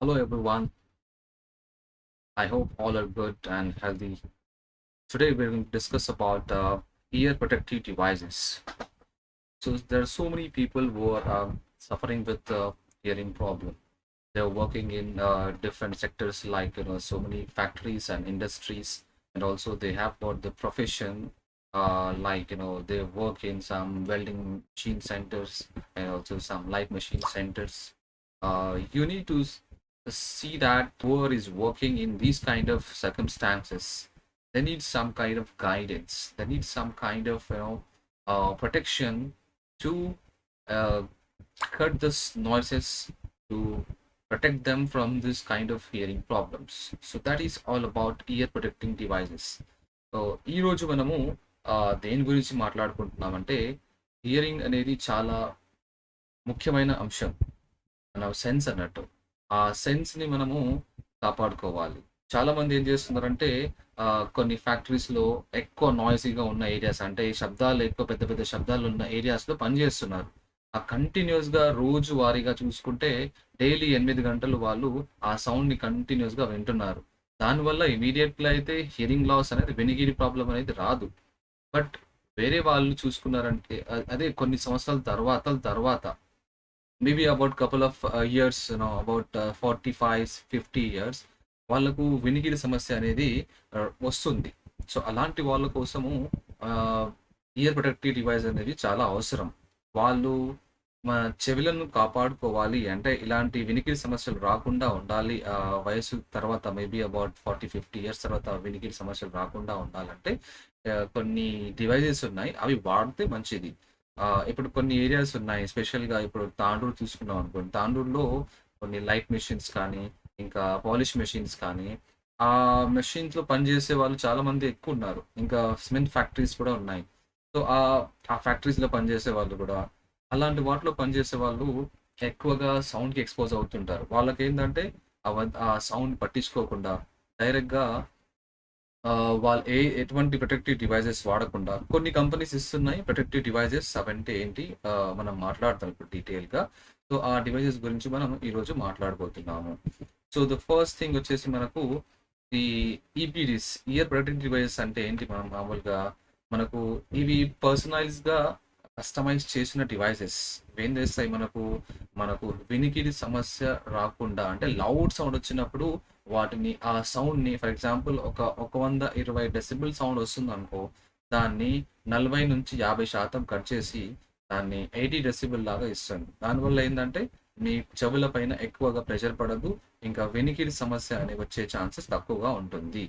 Hello everyone. I hope all are good and healthy. Today we're going to discuss about ear protective devices. So there are so many people who are suffering with hearing problem. They're working in different sectors like so many factories and industries, and also they have got the profession like they work in some welding machine centers and also some light machine centers. You need to see that whoever is working in these kind of circumstances, they need some kind of guidance. They need some kind of protection to uh, cut this noises to protect them from this kind of hearing problems. So that is all about ear protecting devices. So ఈ రోజు మనము దేని గురించి మాట్లాడుకుంటున్నామంటే hearing అనేది చాలా ముఖ్యమైన అంశం. మన సెన్స్ అన్నట్టు. ఆ సెన్స్‌ని మనము కాపాడుకోవాలి. చాలామంది ఏం చేస్తున్నారంటే కొన్ని ఫ్యాక్టరీస్‌లో ఎక్కువ నాయిసీగా ఉన్న ఏరియాస్ అంటే శబ్దాలు ఎక్కువ పెద్ద పెద్ద శబ్దాలు ఉన్న ఏరియాస్‌లో పనిచేస్తున్నారు. కంటిన్యూయస్‌గా రోజువారీగా చూసుకుంటే డైలీ 8 గంటలు వాళ్ళు ఆ సౌండ్‌ని కంటిన్యూయస్‌గా వింటున్నారు. దానివల్ల ఇమ్మీడియేట్‌గా అయితే హియరింగ్ లాస్ అనేది వినికిడి ప్రాబ్లమ్ అనేది రాదు. బట్ వేరే వాళ్ళు చూసుకున్నారంటే అదే కొన్ని సంవత్సరాల తర్వాత maybe about couple of years about 45, 50 years వాళ్ళకు వినికిడి సమస్య అనేది వస్తుంది. సో అలాంటి వాళ్ళ కోసము ఇయర్ ప్రొటెక్టివ్ డివైస్ అనేది చాలా అవసరం. వాళ్ళు మన చెవులను కాపాడుకోవాలి అంటే ఇలాంటి వినికిడి సమస్యలు రాకుండా ఉండాలి. వయసు తర్వాత మేబీ అబౌట్ 40, 50 ఇయర్స్ తర్వాత వినికిడి సమస్యలు రాకుండా ఉండాలంటే కొన్ని డివైజెస్ ఉన్నాయి. అవి వాడితే మంచిది. ఇప్పుడు కొన్ని ఏరియాస్ ఉన్నాయి. స్పెషల్‌గా ఇప్పుడు తాండూరు తీసుకున్నాం అనుకోండి. తాండూరులో కొన్ని లైట్ మెషిన్స్ కానీ, ఇంకా పాలిష్ మెషిన్స్ కానీ, ఆ మెషిన్స్‌లో పనిచేసే వాళ్ళు చాలామంది ఎక్కువున్నారు. ఇంకా సిమెంట్ ఫ్యాక్టరీస్ కూడా ఉన్నాయి. సో, ఆ ఫ్యాక్టరీస్‌లో పనిచేసే వాళ్ళు కూడా అలాంటి వాటిలో పనిచేసే వాళ్ళు ఎక్కువగా సౌండ్‌కి ఎక్స్‌పోజ్ అవుతుంటారు. వాళ్ళకేందంటే ఆ సౌండ్ పట్టించుకోకుండా డైరెక్ట్‌గా వాళ్ళు ఎటువంటి ప్రొటెక్టివ్ డివైజెస్ వాడకుండా కొన్ని కంపెనీస్ ఇస్తున్నాయి ప్రొటెక్టివ్ డివైజెస్. అవంటే ఏంటి మనం మాట్లాడతాం ఇప్పుడు డీటెయిల్‌గా. సో, ఆ డివైజెస్ గురించి మనం ఈరోజు మాట్లాడబోతున్నాము. సో, ద ఫస్ట్ థింగ్ వచ్చేసి మనకు ఈ ఈపీడీస్ ఇయర్ ప్రొటెక్టివ్ డివైజెస్ అంటే ఏంటి? మనం మామూలుగా మనకు ఇవి పర్సనలైజ్‌గా కస్టమైజ్ చేసిన డివైసెస్. ఇవేం చేస్తాయి మనకు, మనకు వినికిడి సమస్య రాకుండా అంటే లౌడ్ సౌండ్ వచ్చినప్పుడు వాటిని ఆ సౌండ్‌ని ఫర్ ఎగ్జాంపుల్ ఒక 120 డెసిబెల్ సౌండ్ వస్తుందనుకో, దాన్ని 40-50% కట్ చేసి దాన్ని 80 డెసిబెల్ లాగా ఇస్తుంది. దానివల్ల ఏందంటే మీ చెవుల పైన ఎక్కువగా ప్రెషర్ పడదు. ఇంకా వినికిడి సమస్య అని వచ్చే ఛాన్సెస్ తక్కువగా ఉంటుంది.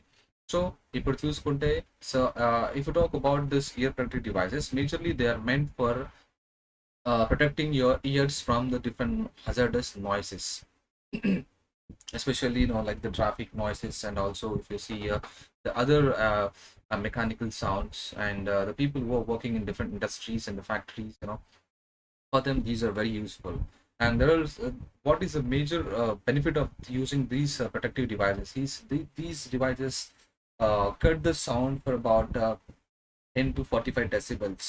సో ఇప్పుడు చూసుకుంటే if you talk about this ear protective devices, majorly they are meant for protecting your ears from the different hazardous noises. Especially like the traffic noises, and also if you see the other mechanical sounds, and the people who are working in different industries and the factories, for them these are very useful. And there is what is the major benefit of using these protective devices? These devices cut the sound for about 10 to 45 decibels.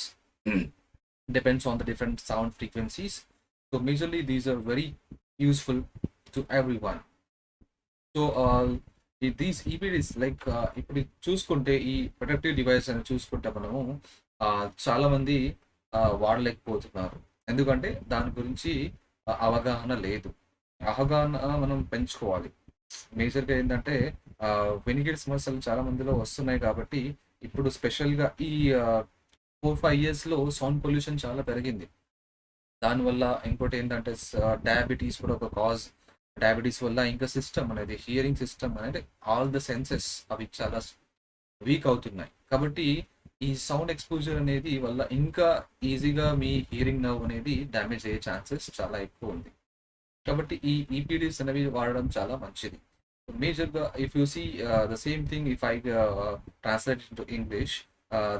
Depends on the different sound frequencies. So majorly these are very useful to everyone. So these EPDs like ఇప్పుడు చూసుకుంటే ఈ protective device అని చూసుకుంటే మనము చాలా మంది వాడలేకపోతున్నారు. ఎందుకంటే దాని గురించి అవగాహన లేదు. అవగాహన మనం పెంచుకోవాలి. మేజర్గా ఏంటంటే వినికిడి సమస్యలు చాలా మందిలో వస్తున్నాయి కాబట్టి ఇప్పుడు స్పెషల్గా ఈ 4-5 ఇయర్స్లో సౌండ్ పొల్యూషన్ చాలా పెరిగింది. దానివల్ల ఇంకోటి ఏంటంటే డయాబెటీస్ కూడా ఒక కాజ్. డయాబెటీస్ వల్ల ఇంకా సిస్టమ్ అనేది హియరింగ్ సిస్టమ్ అనేది ఆల్ ద సెన్సెస్ అవి చాలా వీక్ అవుతున్నాయి. కాబట్టి ఈ సౌండ్ ఎక్స్పోజర్ అనేది వల్ల ఇంకా ఈజీగా మీ హియరింగ్ నర్వ్ అనేది డ్యామేజ్ అయ్యే ఛాన్సెస్ చాలా ఎక్కువ ఉంది. కాబట్టి ఈ ఈపీడీస్ అనేవి వాడడం చాలా మంచిది. మేజర్గా if you see the same thing if I translate to English,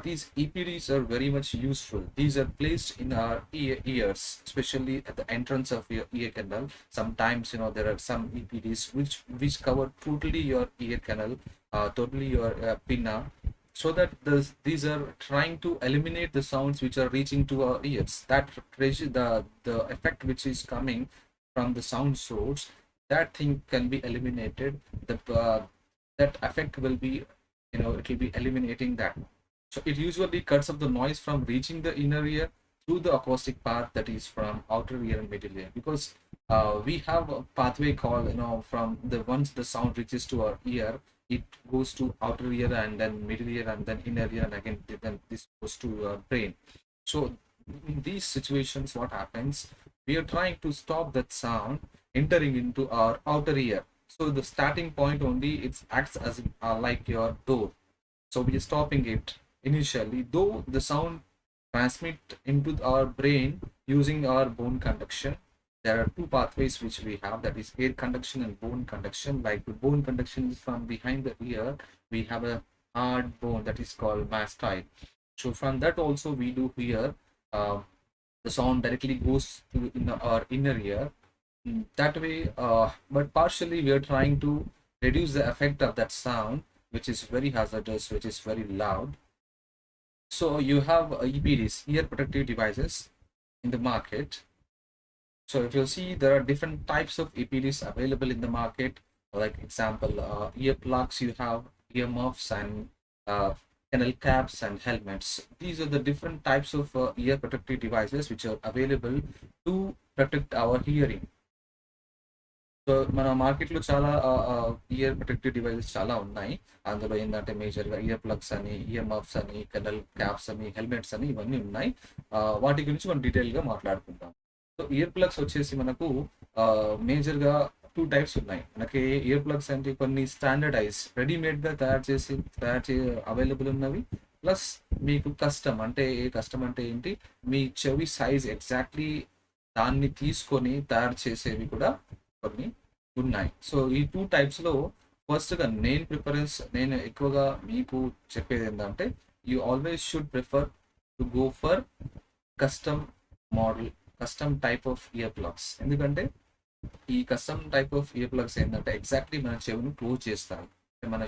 these EPDs are very much useful. These are placed in our ears, especially at the entrance of your ear canal. Sometimes there are some EPDs which cover totally your ear canal, totally your pinna, so that these are trying to eliminate the sounds which are reaching to our ears. That the effect which is coming from the sound source, that thing can be eliminated. That effect will be, it will be eliminating that. So it usually cuts off the noise from reaching the inner ear through the acoustic path, that is from outer ear and middle ear, because we have a pathway called, from the once the sound reaches to our ear, it goes to outer ear and then middle ear and then inner ear, and again then this goes to your brain. So in these situations, what happens, we are trying to stop that sound entering into our outer ear. So the starting point only, it acts as like your door. So we are stopping it initially, though the sound transmit into our brain using our bone conduction. There are two pathways which we have, that is air conduction and bone conduction. Like the bone conduction is from behind the ear, we have a hard bone that is called mastoid. So from that also we do hear uh, the sound directly goes to in our inner ear. That way, but partially we are trying to reduce the effect of that sound, which is very hazardous, which is very loud. So you have EPDs, ear protective devices, in the market. So if you see, there are different types of EPDs available in the market. Like example, earplugs, you have earmuffs and kennel caps and helmets. These are the different types of ear protective devices which are available to protect our hearing. So మన మార్కెట్లో చాలా year protective devices చాలా ఉన్నాయి. అందులో ఏంటంటే మేజర్గా ear plugs అని, year muffs అని, కెనల్ క్యాప్స్ అని, హెల్మెట్స్ అని, ఇవన్నీ ఉన్నాయి. వాటి గురించి మనం డీటెయిల్గా మాట్లాడుకుంటాం. సో ఇయర్ ప్లగ్స్ వచ్చేసి మనకు మేజర్గా టూ టైప్స్ ఉన్నాయి. మనకి ఇయర్ ప్లగ్స్ అంటే కొన్ని స్టాండర్డైజ్ రెడీమేడ్గా తయారు అవైలబుల్ ఉన్నవి, ప్లస్ మీకు కస్టమ్ అంటే ఏంటి, మీ చెవి సైజ్ ఎగ్జాక్ట్లీ దాన్ని తీసుకొని తయారు చేసేవి కూడా కొన్ని ఉన్నాయి. సో ఈ టూ టైప్స్లో ఫస్ట్గా నేను ఎక్కువగా మీకు చెప్పేది ఏంటంటే, you always should prefer to go for custom model, custom type of ear plugs. ఎందుకంటే ఈ custom type of ear plugs ఏంటంటే ఎగ్జాక్ట్లీ మన చెవిని క్లోజ్ చేస్తారు. మన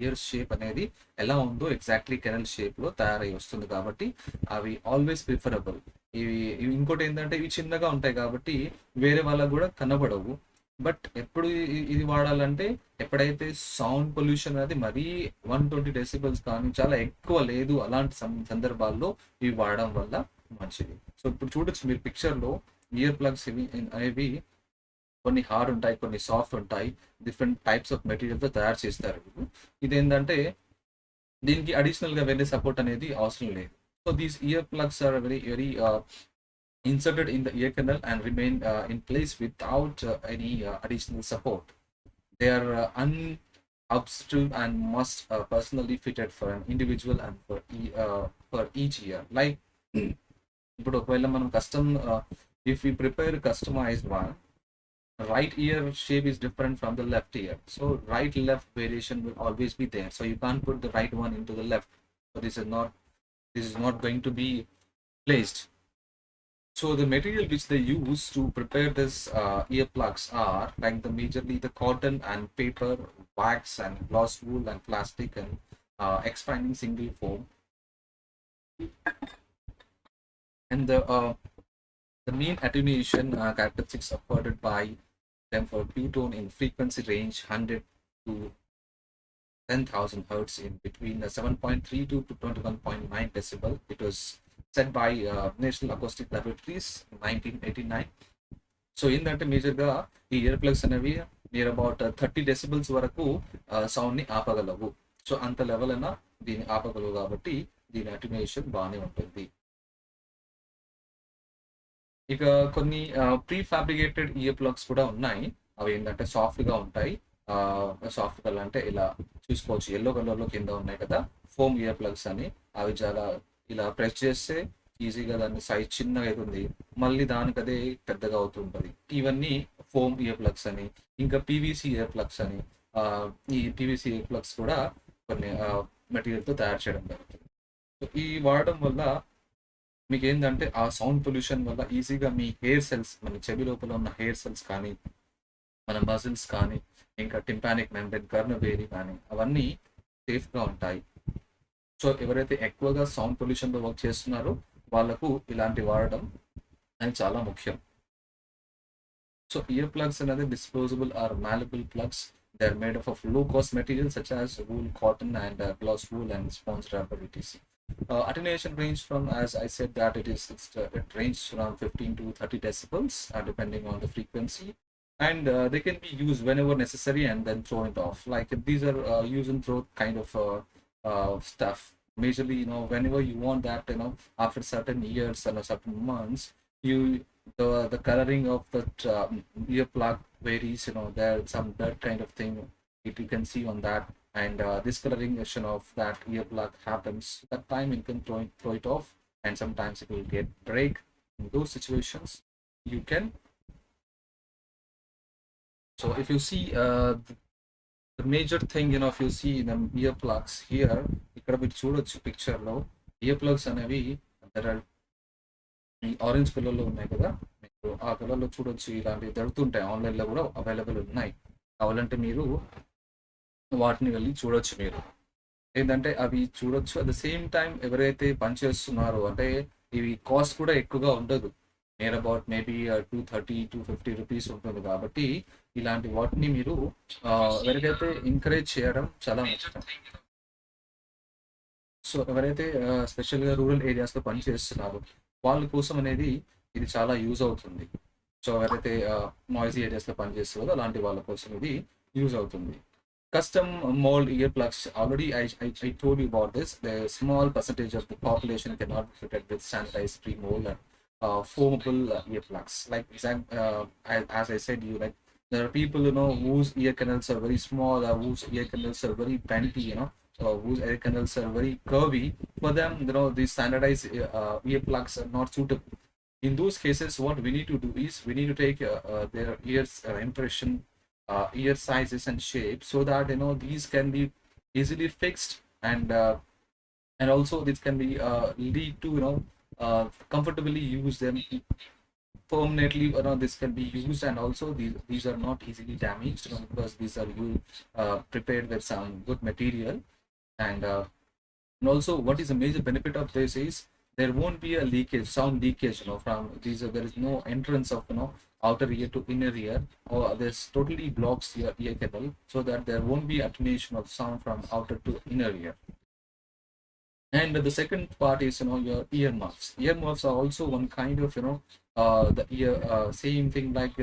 ఇయర్ షేప్ అనేది ఎలా ఉందో ఎగ్జాక్ట్లీ కెనల్ షేప్లో తయారై వస్తుంది, కాబట్టి అవి ఆల్వేస్ ప్రిఫరబుల్. ఇవి ఇంకోటి ఏంటంటే ఇవి చిన్నగా ఉంటాయి కాబట్టి వేరే వాళ్ళకు కూడా కనబడవు. బట్ ఎప్పుడు ఇది వాడాలంటే, ఎప్పుడైతే సౌండ్ పొల్యూషన్ అనేది మరీ 120 డెసిబల్స్ కానీ చాలా ఎక్కువ లేదు, అలాంటి సందర్భాల్లో ఇవి వాడడం వల్ల మంచిది. సో ఇప్పుడు చూడొచ్చు మీరు పిక్చర్లో, ఇయర్ ప్లగ్స్ అనేవి కొన్ని హార్డ్ ఉంటాయి, కొన్ని సాఫ్ట్ ఉంటాయి, డిఫరెంట్ టైప్స్ ఆఫ్ మెటీరియల్తో తయారు చేస్తారు. ఇదేంటంటే దీనికి అడిషనల్గా వేరే సపోర్ట్ అనేది అవసరం లేదు. So these ear plugs are very very inserted in the ear canal and remain in place without any additional support. They are unobstructed and must personally fitted for an individual and for each ear. Like ఇప్పుడు ఒకవేళ మనం if we prepare customized one, right ear shape is different from the left ear. So right left variation will always be there. So you can't put the right one into the left. So this is not going to be placed. So the material which they use to prepare this earplugs are like majorly the cotton and paper, wax and gloss wool and plastic and expanding single foam. And the mean attenuation characteristics afforded by them for P-tone in frequency range 100 to 10,000 hertz in between 7.32 to 21.9 decibel. It was set by National Acoustic Laboratories in 1989. So ఏంటంటే మేజర్గా ఈ year plugs అనేవి near about 30 decibels వరకు సౌండ్ని ఆపగలవు. So అంత level అయినా దీన్ని ఆపగలవు, కాబట్టి దీని అటెన్యూయేషన్ బాగానే ఉంటుంది. ఇక కొన్ని ప్రీ ఫ్యాబ్రికేటెడ్ ఇయర్ ప్లగ్స్ కూడా ఉన్నాయి. అవి ఏంటంటే సాఫ్ట్గా ఉంటాయి. సాఫ్ట్ కలర్ అంటే ఇలా చూసుకోవచ్చు, ఎల్లో కలర్లో కింద ఉన్నాయి కదా, ఫోమ్ ఇయర్ ప్లగ్స్ అని. అవి చాలా ఇలా ప్రెస్ చేస్తే ఈజీగా దాని సైజ్ చిన్నగా అవుతుంది, మళ్ళీ దానికి అదే పెద్దగా అవుతుంటుంది. ఇవన్నీ ఫోమ్ ఇయర్ ప్లగ్స్ అని. ఇంకా పీవీసీ ఇయర్ ప్లగ్స్ అని, ఈ పీవీసీ ఇయర్ ప్లగ్స్ కూడా కొన్ని మెటీరియల్తో తయారు చేయడం జరుగుతుంది. సో ఈ వాడడం వల్ల మీకు ఏంటంటే ఆ సౌండ్ పొల్యూషన్ వల్ల ఈజీగా మీ హెయిర్ సెల్స్, మన చెవి లోపల ఉన్న హెయిర్ సెల్స్ కానీ, మన మజిల్స్ కానీ, ఇంకా టింపానిక్ మెంబ్రేన్, కర్నబేరి కానీ, అవన్నీ సేఫ్గా ఉంటాయి. సో ఎవరైతే ఎక్కువగా సౌండ్ పొల్యూషన్లో వర్క్ చేస్తున్నారో వాళ్ళకు ఇలాంటి వాడడం అని చాలా ముఖ్యం. So earplugs and other disposable or malleable plugs. They're made up of low cost materials such as wool, cotton, and gloss wool and sponge rubber, etc. Attenuation range from, as I said, that it ranges from 15 to 30 decibels, depending on the frequency, and they can be used whenever necessary and then thrown it off. Like these are use and throw kind of stuff. Majorly, whenever you want that, after certain years and certain months, you the coloring of that earplug varies. There's some that kind of thing you can see on that, and discoloration of that earplug happens. That time you can throw it off, and sometimes it will get break. In those situations, you can. So if you see the major thing, if you see the earplugs here, ఇక్కడ మీరు చూడొచ్చు picture లో earplugs అనేవి there are ఈ orange colour లో ఉన్నాయి కదా, మీకు ఆ కలర్ లో చూడొచ్చు. ఇలాంటివి దొరుకుతుంటాయి, ఆన్లైన్ లో కూడా అవైలబుల్ ఉన్నాయి. కావాలంటే మీరు వాటిని వెళ్ళి చూడొచ్చు. మీరు ఏంటంటే అవి చూడొచ్చు. అట్ ద సేమ్ టైం ఎవరైతే పనిచేస్తున్నారో, అంటే ఇవి కాస్ట్ కూడా ఎక్కువగా ఉండదు, నియర్ అబౌట్ మేబీ 230-250 రూపీస్ ఉంటుంది. కాబట్టి ఇలాంటి వాటిని మీరు ఎవరికైతే ఎంకరేజ్ చేయడం చాలా ముఖ్యం. సో ఎవరైతే స్పెషల్గా రూరల్ ఏరియాస్లో పనిచేస్తున్నారో వాళ్ళ కోసం అనేది ఇది చాలా యూజ్ అవుతుంది. సో ఎవరైతే నాయిసీ ఏరియాస్లో పనిచేస్తారో అలాంటి వాళ్ళ కోసం ఇది యూజ్ అవుతుంది. Custom mold earplugs. Already, I told you about this. The small percentage of the population cannot be fitted with sanitized pre-mold and foamable earplugs. Like as I said, there are people whose ear canals are very small, or whose ear canals are very bendy, whose ear canals are very curvy. For them, these standardized earplugs are not suitable. In those cases, what we need to do is we need to take their ears impression, ear sizes and shapes, so that these can be easily fixed, and also this can be lead to comfortably use them permanently. This can be used, and also these are not easily damaged, because these are prepared with some good material. And also, what is the major benefit of this is there won't be a leakage, sound leakage, from these. There is no entrance of outer ear to inner ear, or this totally blocks your ear canal, so that there won't be attenuation of sound from outer to inner ear. And the second part is your earmuffs. Earmuffs are also one kind of the ear same thing like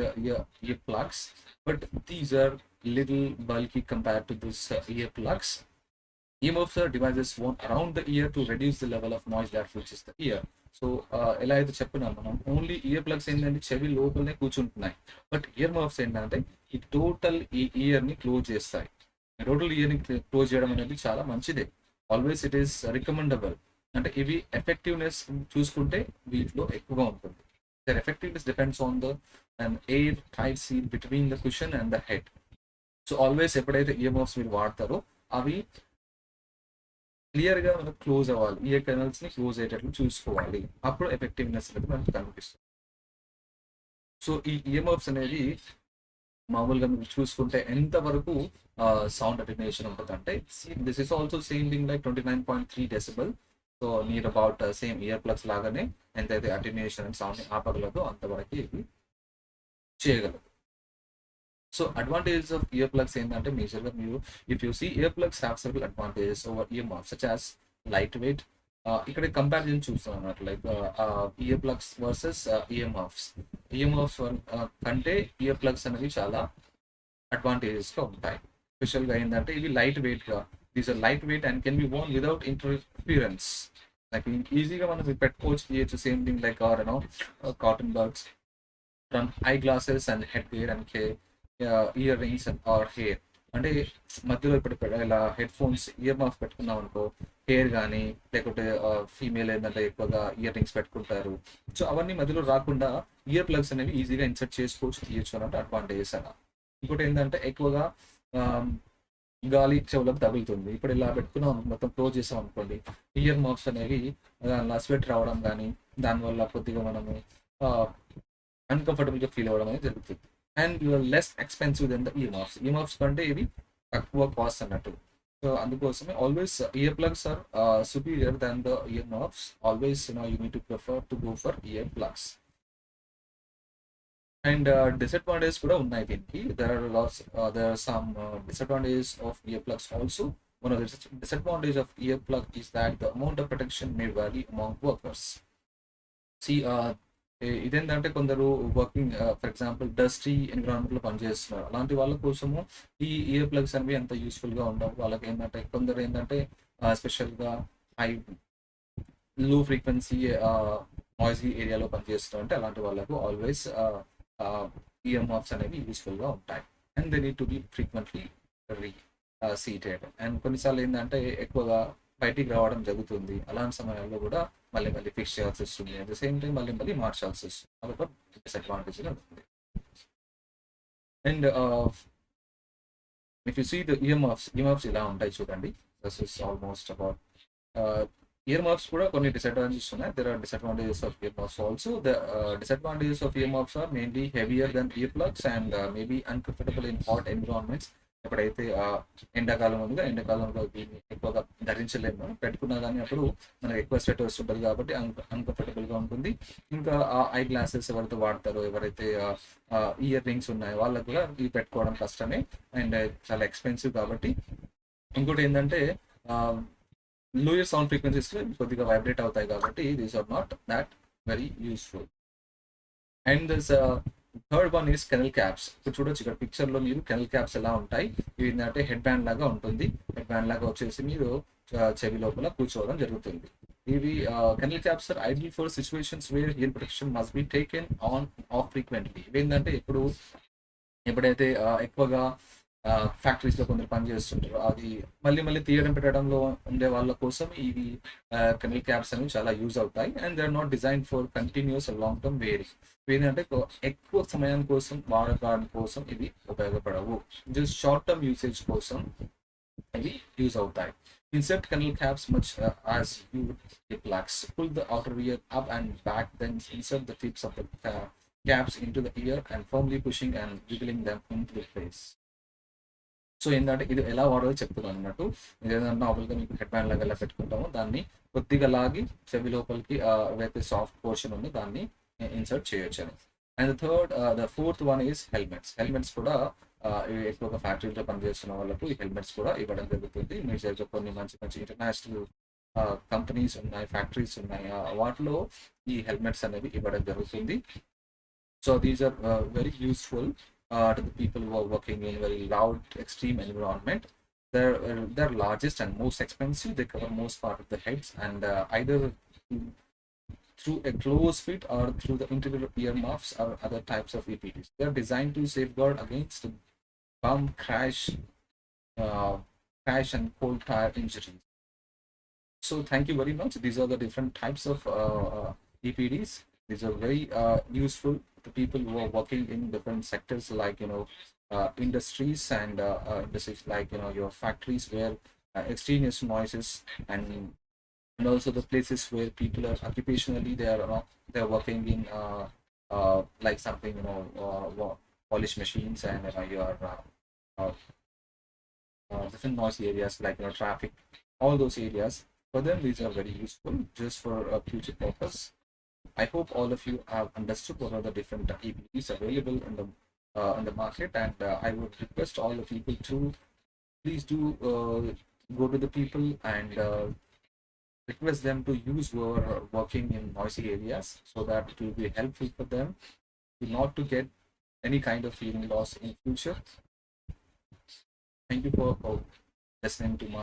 earplugs, but these are little bulky compared to this earplugs. Earmuffs are devices worn around the ear to reduce the level of noise that reaches the ear. So ఎలా అయితే చెప్పినాం మనం, only year plugs ఏంటంటే చెవి లోపలనే కూర్చుంటున్నాయి, but year muffs ఏంటంటే ఈ total ఈ ఇయర్ని క్లోజ్ చేస్తాయి. టోటల్ ఇయర్ని క్లోజ్ చేయడం అనేది చాలా మంచిదే. Always it is recommendable. అంటే ఇవి ఎఫెక్టివ్నెస్ చూసుకుంటే వీటిలో ఎక్కువగా ఉంటుంది. Their effectiveness depends on the air tight seal between the cushion and the head. So always ఎప్పుడైతే ఇయర్ మఫ్స్ మీరు వాడతారో అవి క్లియర్గా మనకు క్లోజ్ అవ్వాలి, ఇయర్ కెనల్స్ ని క్లోజ్ అయ్యేటట్లు చూసుకోవాలి. అప్పుడు ఎఫెక్టివ్నెస్ అనేది మనకు కనిపిస్తుంది. సో ఈ ఇయర్మఫ్స్ అనేది మామూలుగా మీరు చూసుకుంటే ఎంతవరకు సౌండ్ అటెన్యూయేషన్ ఉంటుంది అంటే, this is also same thing like 29.3 decibel. So near about same ear plugs లాగానే ఎంతైతే అటెన్యూయేషన్ అండ్ సౌండ్ ఆపగలదో అంతవరకు ఇది చేయగలదు. So advantages of ear plugs ఏంటంటే, మేజర్గా మీరు if you see ear plugs have several advantages over ear muffs such as light weight. ఇక్కడ కంపారిజన్ చూస్తాం అన్నట్టు, like ear plugs versus ear muffs. Ear muffs కంటే ఇయర్ ప్లగ్స్ అనేవి చాలా అడ్వాంటేజెస్గా ఉంటాయి. స్పెషల్గా ఏంటంటే ఇవి లైట్ వెయిట్గా, these are light weight and can be worn without interference. Like ఈజీగా మనం పెట్టుకోవచ్చు, చేయొచ్చు. Same thing like are cotton buds from eye glasses and head gear and ear rings or hair. అంటే మధ్యలో ఇప్పుడు ఇలా హెడ్ ఫోన్స్ ఇయర్ మఫ్ పెట్టుకున్నాం అనుకో, హెయిర్ కానీ లేకుంటే ఫీమేల్ ఏంటంటే ఎక్కువగా ఇయర్ రింగ్స్ పెట్టుకుంటారు. సో అవన్నీ మధ్యలో రాకుండా ఇయర్ ప్లగ్స్ అనేవి ఈజీగా ఇన్సర్ట్ చేసుకోవచ్చు, తీయచ్చు అన్నట్టు అడ్వాంటేజెస్ అలా. ఇంకోటి ఏంటంటే ఎక్కువగా గాలి చెవులకు తగులుతుంది. ఇప్పుడు ఇలా పెట్టుకున్నాం మొత్తం క్లోజ్ చేసాం అనుకోండి, ఇయర్ మఫ్స్ అనేవి స్వెట్ రావడం కానీ దానివల్ల కొద్దిగా మనము అన్కంఫర్టబుల్గా ఫీల్ అవ్వడం అనేది జరుగుతుంది. And you're less expensive than the ear muffs. Ear muffs కంటే ఇవి తక్కువ కాస్ట్ అన్నట్టు. సో అందుకోసమే always ear plugs are superior than the ear muffs. Always you need to prefer to go for ear plugs. And disadvantage కూడా ఉన్నాయి దీనికి. there are some disadvantages of earplugs also. One of the disadvantage of earplug is that the amount of protection may vary among workers. సి ఇదేంటంటే కొందరు working for example dusty ఎన్విరాన్మెంట్లో పనిచేస్తున్నారు. అలాంటి వాళ్ళ కోసము ఈ ఇయర్ ప్లగ్స్ అనేవి అంత యూస్ఫుల్గా ఉండవు. వాళ్ళకి ఏంటంటే కొందరు ఏంటంటే స్పెషల్గా హై లో ఫ్రీక్వెన్సీ నాయిసీ ఏరియాలో పనిచేస్తున్నారు అంటే అలాంటి వాళ్ళకు ఆల్వేస్ ఇయర్ మఫ్స్ అనేవి యూస్ఫుల్గా ఉంటాయి. And they need to be frequently seated. And కొన్నిసార్లు ఏంటంటే ఎక్కువగా బయటికి రావడం జరుగుతుంది. అలాంటి సమయాల్లో కూడా మళ్ళీ మళ్ళీ ఫిక్స్ చేయాల్సి వస్తుంది. అట్ ద సేమ్ టైం మళ్ళీ మళ్ళీ మార్చాల్సి వస్తుంది. అదొక డిసడ్వాంటేజ్ ఉంటుంది. And if you see the earmuffs ఇలా ఉంటాయి చూడండి. This is almost about earmuffs కూడా కొన్ని డిసడ్వాంటేజెస్ ఉన్నాయి. There are disadvantages of earmuffs also. The disadvantages of earmuffs are mainly heavier than ear plugs and maybe uncomfortable in hot environments. ఎప్పుడైతే ఎండాకాలం ఉందిగా ఎండాకాలంలో దీన్ని ఎక్కువగా ధరించలేము. పెట్టుకున్నా కానీ అప్పుడు మనకు ఎక్కువ స్వెట్ వస్తుంటుంది కాబట్టి అన్కంఫర్టబుల్గా ఉంటుంది. ఇంకా ఐ గ్లాసెస్ ఎవరైతే వాడతారో, ఎవరైతే ఇయర్ రింగ్స్ ఉన్నాయో వాళ్ళకు కూడా ఇవి పెట్టుకోవడం కష్టమే అండ్ చాలా ఎక్స్పెన్సివ్ కాబట్టి. ఇంకోటి ఏంటంటే లోయర్ సౌండ్ ఫ్రీక్వెన్సీస్లో కొద్దిగా వైబ్రేట్ అవుతాయి కాబట్టి these are not that very useful. And this third one is canal caps. ఇప్పుడు చూడొచ్చు ఇక్కడ పిక్చర్లో మీరు కెనల్ క్యాప్స్ ఎలా ఉంటాయి. ఇవి ఏంటంటే హెడ్ బ్యాండ్ లాగా ఉంటుంది. హెడ్ బ్యాండ్ లాగా వచ్చేసి మీరు చెవి లోపల కూర్చోవడం జరుగుతుంది. ఇవి canal caps are ideal for situations where hear protection must be taken on off frequently. ఇవి ఏంటంటే ఎప్పుడైతే ఎక్కువగా ఫ్యాక్టరీస్లో కొందరు పని చేస్తుంటారు, అది మళ్ళీ మళ్ళీ తీయడం పెట్టడంలో ఉండే వాళ్ళ కోసం ఇవి కెనల్ క్యాప్స్ అనేవి చాలా యూజ్ అవుతాయి. And they are not design for continuous long term wearing. ఏంటంటే ఎక్కువ సమయం కోసం వాడడం కోసం ఇవి ఉపయోగపడవు. జస్ట్ షార్ట్ టర్మ్ యూసేజ్ కోసం ఇవి యూజ్ అవుతాయి. Insert kennel caps much as you would a plugs. Pull the outer ear up and back, then insert the tips of the caps into the ear and firmly pushing and wiggling them into the place. So ఏంటంటే ఇది ఎలా వాడాలో చెప్తున్నాను అన్నట్టు. ఏదైనా నార్మల్గా మీకు head band లాగా ఎలా పెట్టుకుంటామో దాన్ని కొద్దిగా లాగి చెవి లోపలికి ఏదైతే సాఫ్ట్ పోర్షన్ ఉందో దాన్ని ఇన్సర్ట్ చేయొచ్చు అని. And the fourth one is helmets. Helmets కూడా ఎక్కువగా ఫ్యాక్టరీలో పనిచేస్తున్న వాళ్ళకు ఈ హెల్మెట్స్ కూడా ఇవ్వడం జరుగుతుంది. మేజర్గా కొన్ని మంచి మంచి ఇంటర్నేషనల్ కంపెనీస్ ఉన్నాయి, ఫ్యాక్టరీస్ ఉన్నాయి, వాటిలో ఈ హెల్మెట్స్ అనేవి ఇవ్వడం జరుగుతుంది. So these are very useful to the people who are working in very loud, extreme environment. They're largest and most expensive. They cover most part of the heads and either through a closed fit or through the integral earmuffs or other types of EPDs. They're designed to safeguard against bump, crash and cold tire injuries. So thank you very much. These are the different types of EPDs. These are very useful to people who are working in different sectors like industries and industries like your factories where extraneous noises and also the places where people are occupationally they're working in like something polish machines and your different noisy areas like traffic, all those areas. For them these are very useful just for a future purpose. I hope all of you have understood what are the different EPDs available in the market, and I would request all the people to please do go to the people and request them to use who are working in noisy areas so that it will be helpful for them to not to get any kind of hearing loss in future. Thank you for listening to my